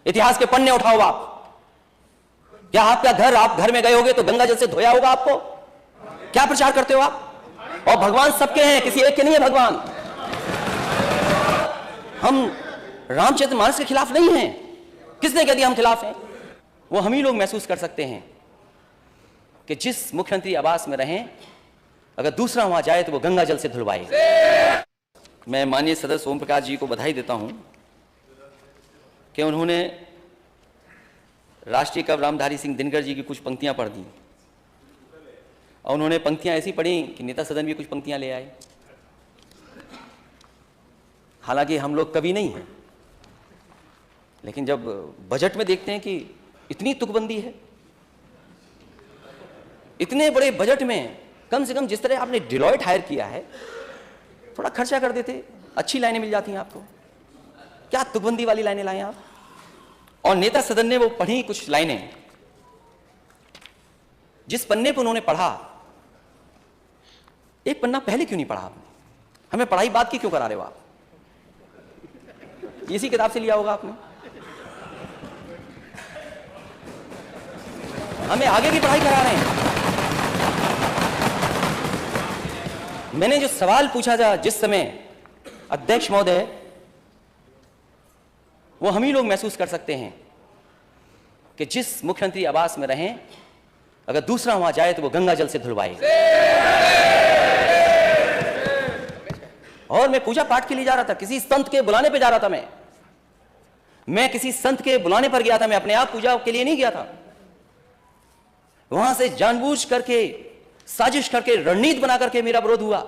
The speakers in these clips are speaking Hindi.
इतिहास के पन्ने उठाओ आप। क्या आपका घर, आप घर में गए होगे तो गंगा जल से धोया होगा आपको? क्या प्रचार करते हो आप? और भगवान सबके हैं, किसी एक के नहीं है भगवान। हम रामचरितमानस के खिलाफ नहीं हैं। किसने कह दिया हम खिलाफ हैं? वो हम ही लोग महसूस कर सकते हैं कि जिस मुख्यमंत्री आवास में रहें, अगर दूसरा वहां जाए तो वो गंगा जल से धुलवाए। मैं माननीय सदस्य ओम प्रकाश जी को बधाई देता हूं कि उन्होंने राष्ट्रीय कवि रामधारी सिंह दिनकर जी की कुछ पंक्तियां पढ़ दी, और उन्होंने पंक्तियां ऐसी पढ़ी कि नेता सदन भी कुछ पंक्तियां ले आए। हालांकि हम लोग कवि नहीं हैं, लेकिन जब बजट में देखते हैं कि इतनी तुकबंदी है, इतने बड़े बजट में कम से कम जिस तरह आपने डिलॉयट हायर किया है, थोड़ा खर्चा कर देते, अच्छी लाइनें मिल जाती हैं आपको। क्या तुकबंदी वाली लाइनें लाए आप? और नेता सदन ने वो पढ़ी कुछ लाइनें, जिस पन्ने पर उन्होंने पढ़ा, एक पन्ना पहले क्यों नहीं पढ़ा आपने? हमें पढ़ाई बात की क्यों करा रहे हो आप? इसी किताब से लिया होगा आपने। हमें आगे की पढ़ाई करा रहे हैं। मैंने जो सवाल पूछा था जिस समय, अध्यक्ष महोदय, वो हम ही लोग महसूस कर सकते हैं कि जिस मुख्यमंत्री आवास में रहें, अगर दूसरा वहां जाए तो वो गंगा जल से धुलवाए। और मैं पूजा पाठ के लिए जा रहा था, किसी संत के बुलाने पे जा रहा था। मैं किसी संत के बुलाने पर गया था, मैं अपने आप पूजा के लिए नहीं गया था। वहां से जानबूझ करके, साजिश करके, रणनीति बना करके मेरा विरोध हुआ।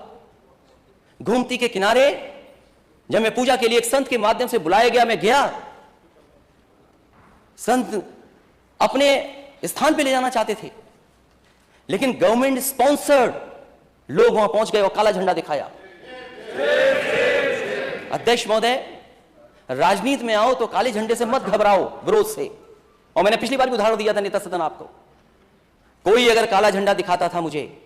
गोमती के किनारे जब मैं पूजा के लिए एक संत के माध्यम से बुलाया गया, मैं गया। संत अपने स्थान पे ले जाना चाहते थे, लेकिन गवर्नमेंट स्पॉन्सर्ड लोग वहां पहुंच गए और काला झंडा दिखाया। अध्यक्ष महोदय, राजनीति में आओ तो काले झंडे से मत घबराओ, विरोध से। और मैंने पिछली बार भी उदाहरण दिया था नेता सदन आपको। कोई अगर काला झंडा दिखाता था मुझे,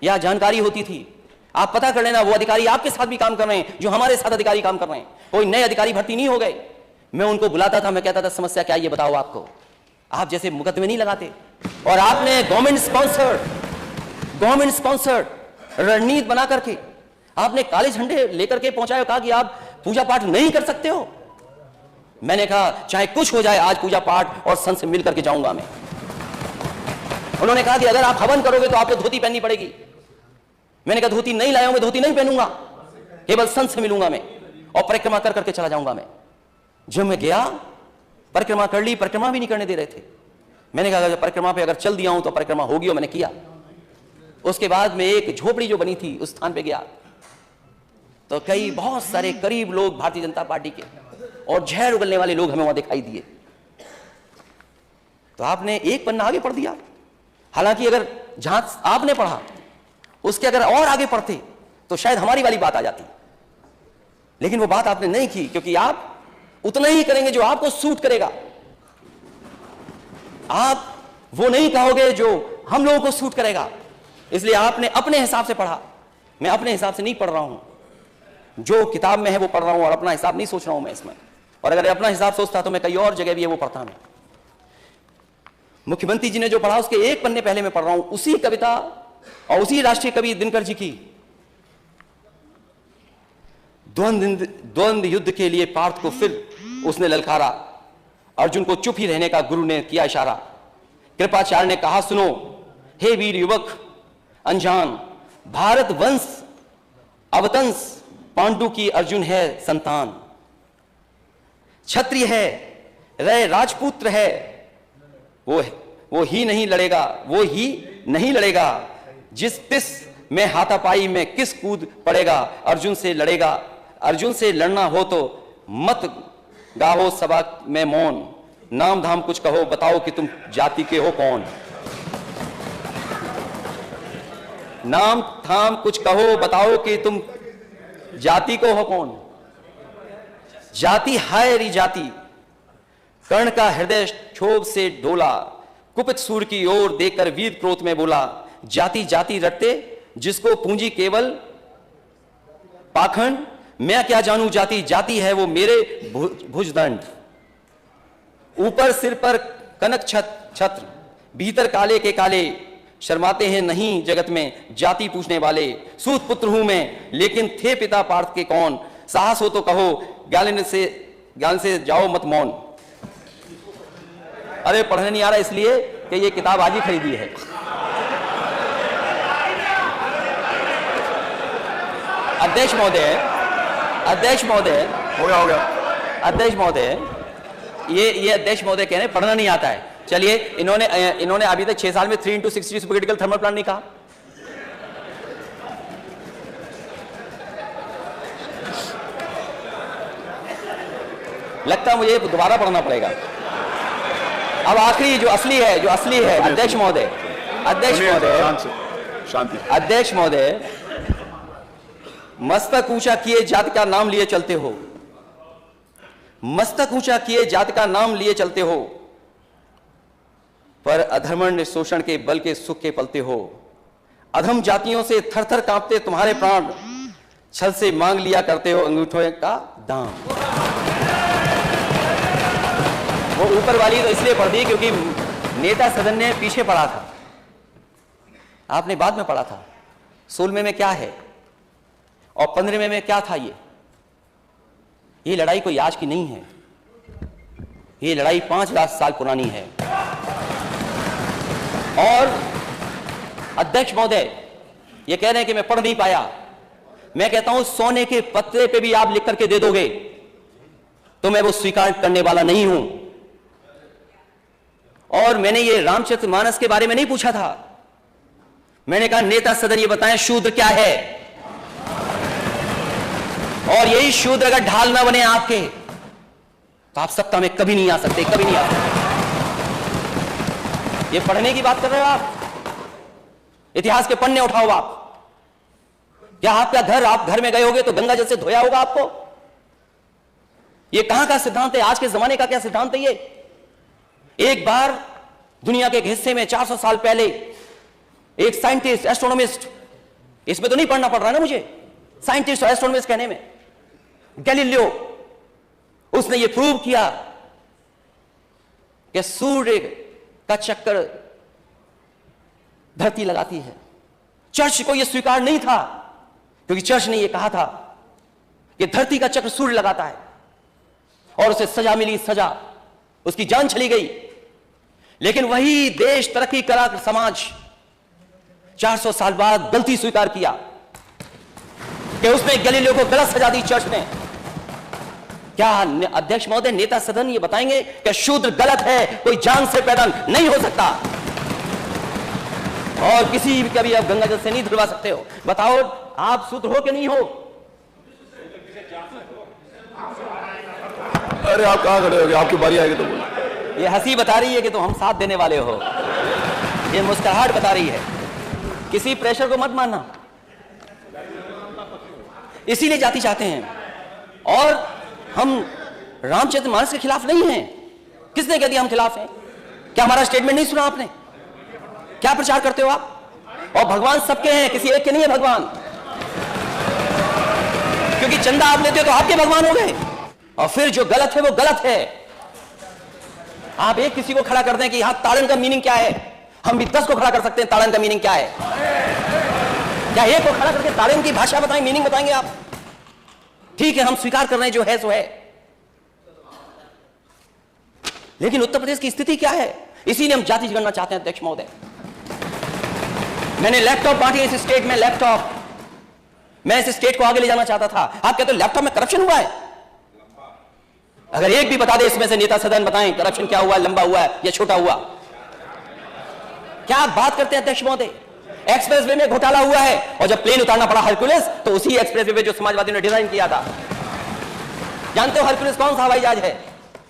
या जानकारी होती थी, आप पता कर लेना वो अधिकारी आपके साथ भी काम कर रहे हैं जो हमारे साथ अधिकारी काम कर रहे हैं। कोई नए अधिकारी भर्ती नहीं हो गए। मैं उनको बुलाता था, मैं कहता था समस्या क्या ये बताओ आपको। आप जैसे मुकदमे नहीं लगाते। और आपने गवर्नमेंट स्पॉन्सर्ड रणनीति बना करके आपने काले झंडे लेकर के पहुंचाया, कहा कि आप पूजा पाठ नहीं कर सकते हो। मैंने कहा चाहे कुछ हो जाए, आज पूजा पाठ और संत से मिल करके जाऊंगा मैं। उन्होंने कहा कि अगर आप हवन करोगे तो आपको धोती पहननी पड़ेगी। मैंने कहा धोती नहीं लाया हूं, मैं धोती नहीं पहनूंगा, केवल संत से मिलूंगा मैं और परिक्रमा कर करके चला जाऊंगा मैं। जब मैं गया, परिक्रमा कर ली, परिक्रमा भी नहीं करने दे रहे थे। मैंने कहा अगर परिक्रमा पे अगर चल दिया हूं तो परिक्रमा होगी, और मैंने किया। उसके बाद में एक झोपड़ी जो बनी थी उस स्थान पे गया, तो कई बहुत सारे करीब लोग भारतीय जनता पार्टी के और जहर उगलने वाले लोग हमें वहां दिखाई दिए। तो आपने एक पन्ना आगे पढ़ दिया। हालांकि अगर जहां आपने पढ़ा उसके अगर और आगे पढ़ते तो शायद हमारी वाली बात आ जाती, लेकिन वो बात आपने नहीं की, क्योंकि आप उतना ही करेंगे जो आपको सूट करेगा। आप वो नहीं कहोगे जो हम लोगों को सूट करेगा। इसलिए आपने अपने हिसाब से पढ़ा। मैं अपने हिसाब से नहीं पढ़ रहा हूं, जो किताब में है वो पढ़ रहा हूं, और अपना हिसाब नहीं सोच रहा हूं मैं इसमें। और अगर अपना हिसाब सोचता तो मैं कई और जगह भी है वो पढ़ता मैं। मुख्यमंत्री जी ने जो पढ़ा उसके एक पन्ने पहले मैं पढ़ रहा हूं, उसी कविता और उसी राष्ट्रीय कवि दिनकर जी की। द्वंद्व युद्ध के लिए पार्थ को फिर उसने ललकारा, अर्जुन को चुप ही रहने का गुरु ने किया इशारा। कृपाचार्य ने कहा सुनो, हे वीर युवक अनजान, भारत वंश अवतंस पांडु की अर्जुन है संतान। क्षत्रिय है, रय राजपुत्र है, वो ही नहीं लड़ेगा, जिस तिस में हाथापाई में किस कूद पड़ेगा। अर्जुन से लड़ना हो तो मत गाहो सभा में मौन, नाम धाम कुछ कहो बताओ कि तुम जाति के हो कौन। नाम धाम कुछ कहो बताओ कि तुम जाति को हो कौन। जाति हाय री जाति, कर्ण का हृदय क्षोभ से डोला, कुपित सूर की ओर देखकर वीर क्रोध में बोला। जाति जाति रटते जिसको पूंजी केवल पाखंड, मैं क्या जानू जाति, जाति है वो मेरे भुजदंड। ऊपर सिर पर कनक छत्र, भीतर काले के काले, शर्माते हैं नहीं जगत में जाति पूछने वाले। सूत पुत्र हूं मैं, लेकिन थे पिता पार्थ के कौन, साहस हो तो कहो, ज्ञान से जाओ मत मौन। अरे पढ़ने नहीं आ रहा इसलिए कि ये किताब आज ही खरीदी है। अध्यक्ष महोदय, हो गया। अध्यक्ष महोदय, ये अध्यक्ष महोदय कह रहे हैं पढ़ना नहीं आता है। चलिए, इन्होंने अभी तक 6 साल में 3x60 सुपरक्रिटिकल थर्मल प्लांट नहीं कहा। लगता है मुझे दोबारा पढ़ना पड़ेगा। अब आखिरी जो असली है अध्यक्ष महोदय, शांति। अध्यक्ष महोदय, मस्तक ऊंचा किए जाति का नाम लिए चलते हो, मस्तक ऊंचा किए जाति का नाम लिए चलते हो, पर अधर्मण्य शोषण के बल के सुख के पलते हो। अधम जातियों से थर-थर कांपते तुम्हारे प्राण, छल से मांग लिया करते हो अंगूठों का दाम। वो ऊपर वाली तो इसलिए पढ़ दी क्योंकि नेता सदन ने पीछे पढ़ा था, आपने बाद में पढ़ा था। 16वें में क्या है और 15वें में क्या था। ये लड़ाई कोई आज की नहीं है, ये लड़ाई 5000 साल पुरानी है। और अध्यक्ष महोदय ये कह रहे हैं कि मैं पढ़ नहीं पाया। मैं कहता हूं सोने के पत्रे पे भी आप लिख करके दे दोगे तो मैं वो स्वीकार करने वाला नहीं हूं। और मैंने ये रामचरितमानस के बारे में नहीं पूछा था, मैंने कहा नेता सदन ये बताएं शूद्र क्या है, और यही शूद्र अगर ढाल ना बने आपके तो आप सत्ता में कभी नहीं आ सकते, कभी नहीं आ सकते। ये पढ़ने की बात कर रहे हो आप, इतिहास के पन्ने उठाओ आप। क्या आपका घर, आप घर में गए होगे तो गंगा जल से धोया होगा आपको। ये कहां का सिद्धांत है, आज के जमाने का क्या सिद्धांत है ये। एक बार दुनिया के एक हिस्से में 400 साल पहले एक साइंटिस्ट, एस्ट्रोनॉमिस्ट, इसमें तो नहीं पढ़ना पड़ रहा ना मुझे, साइंटिस्ट और एस्ट्रोनॉमिस्ट कहने में, गैलीलियो, उसने ये प्रूव किया कि सूर्य का चक्कर धरती लगाती है। चर्च को यह स्वीकार नहीं था क्योंकि चर्च ने यह कहा था कि धरती का चक्र सूर्य लगाता है, और उसे सजा मिली, सजा, उसकी जान चली गई। लेकिन वही देश, तरक्की करा समाज 400 साल बाद गलती स्वीकार किया कि उसने गैलीलियो को गलत सजा दी चर्च ने। क्या अध्यक्ष महोदय, नेता सदन ये बताएंगे कि शूद्र गलत है, कोई जान से पैदा नहीं हो सकता, और किसी भी कभी आप गंगा जल से नहीं धुलवा सकते हो। बताओ आप शूद्र हो कि नहीं हो। अरे आप कहां खड़े हो, आपकी बारी आएगी तो बोलो। ये हंसी बता रही है कि तुम हम साथ देने वाले हो, ये मुस्कुराहट बता रही है। किसी प्रेशर को मत मानना, इसीलिए जाति चाहते हैं। और हम रामचरितमानस के खिलाफ नहीं हैं। किसने कह दिया हम खिलाफ हैं? क्या हमारा स्टेटमेंट नहीं सुना आपने? क्या प्रचार करते हो आप? और भगवान सबके हैं, किसी एक के नहीं है भगवान। क्योंकि चंदा आप लेते हो तो आपके भगवान हो गए, और फिर जो गलत है वो गलत है। आप एक किसी को खड़ा कर दें कि यहां ताड़न का मीनिंग क्या है, हम भी 10 को खड़ा कर सकते हैं ताड़न का मीनिंग क्या है। क्या एक को खड़ा करके ताड़न की भाषा बताएं, मीनिंग बताएंगे आप? ठीक है, हम स्वीकार कर रहे हैं जो है सो है, लेकिन उत्तर प्रदेश की स्थिति क्या है? इसीलिए हम जाति जनगणना चाहते हैं। अध्यक्ष महोदय, मैंने लैपटॉप बांटी इस स्टेट में, लैपटॉप, मैं इस स्टेट को आगे ले जाना चाहता था। आप कहते हो लैपटॉप में करप्शन हुआ है? अगर एक भी बता दे इसमें से, नेता सदन बताएं करप्शन क्या हुआ है, लंबा हुआ है या छोटा हुआ। क्या आप बात करते हैं अध्यक्ष महोदय? एक्सप्रेसवे में घोटाला हुआ है, और जब प्लेन उतारना पड़ा हरकुलिस, तो उसी एक्सप्रेसवे पे जो समाजवादियों ने डिजाइन किया था। जानते हो हरकुलिस कौन सा हवाई जहाज है?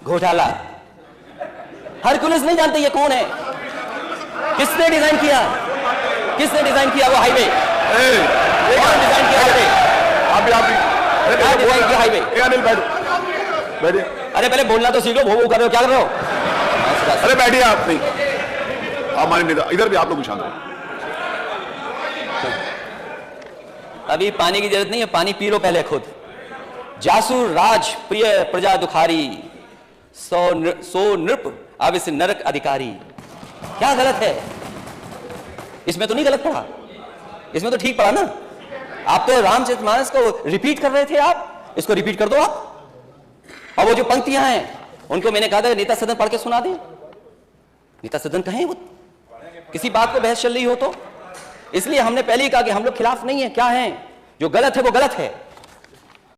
घोटाला। हरकुलिस नहीं जानते ये कौन है? किसने डिजाइन किया? किसने डिजाइन किया वो हाईवे? कौन डिजाइन किया हाईवे? आप डिजाइन किया हाईवे? बैठिए। अरे पहले बोलना तो सीखो, भो कर रहे हो, क्या कर रहे हो? अरे बैठिए आप। नहीं, आप हमारे नेता, इधर भी आप लोग शांत रहो। अभी पानी की जरूरत नहीं है, पानी पी लो पहले खुद। जासू राज प्रिय प्रजा दुखारी, सो नृप अविस नरक अधिकारी। क्या गलत है इसमें? तो नहीं गलत पढ़ा, इसमें तो ठीक पढ़ा ना। आप तो रामचरितमानस को रिपीट कर रहे थे, आप इसको रिपीट कर दो आप। और वो जो पंक्तियां हैं उनको मैंने कहा था नेता सदन पढ़ के सुना दें। नेता सदन कहें वो किसी बात को बहस चल रही हो तो। इसलिए हमने पहले ही कहा कि हम लोग खिलाफ नहीं है, क्या है जो गलत है वो गलत है।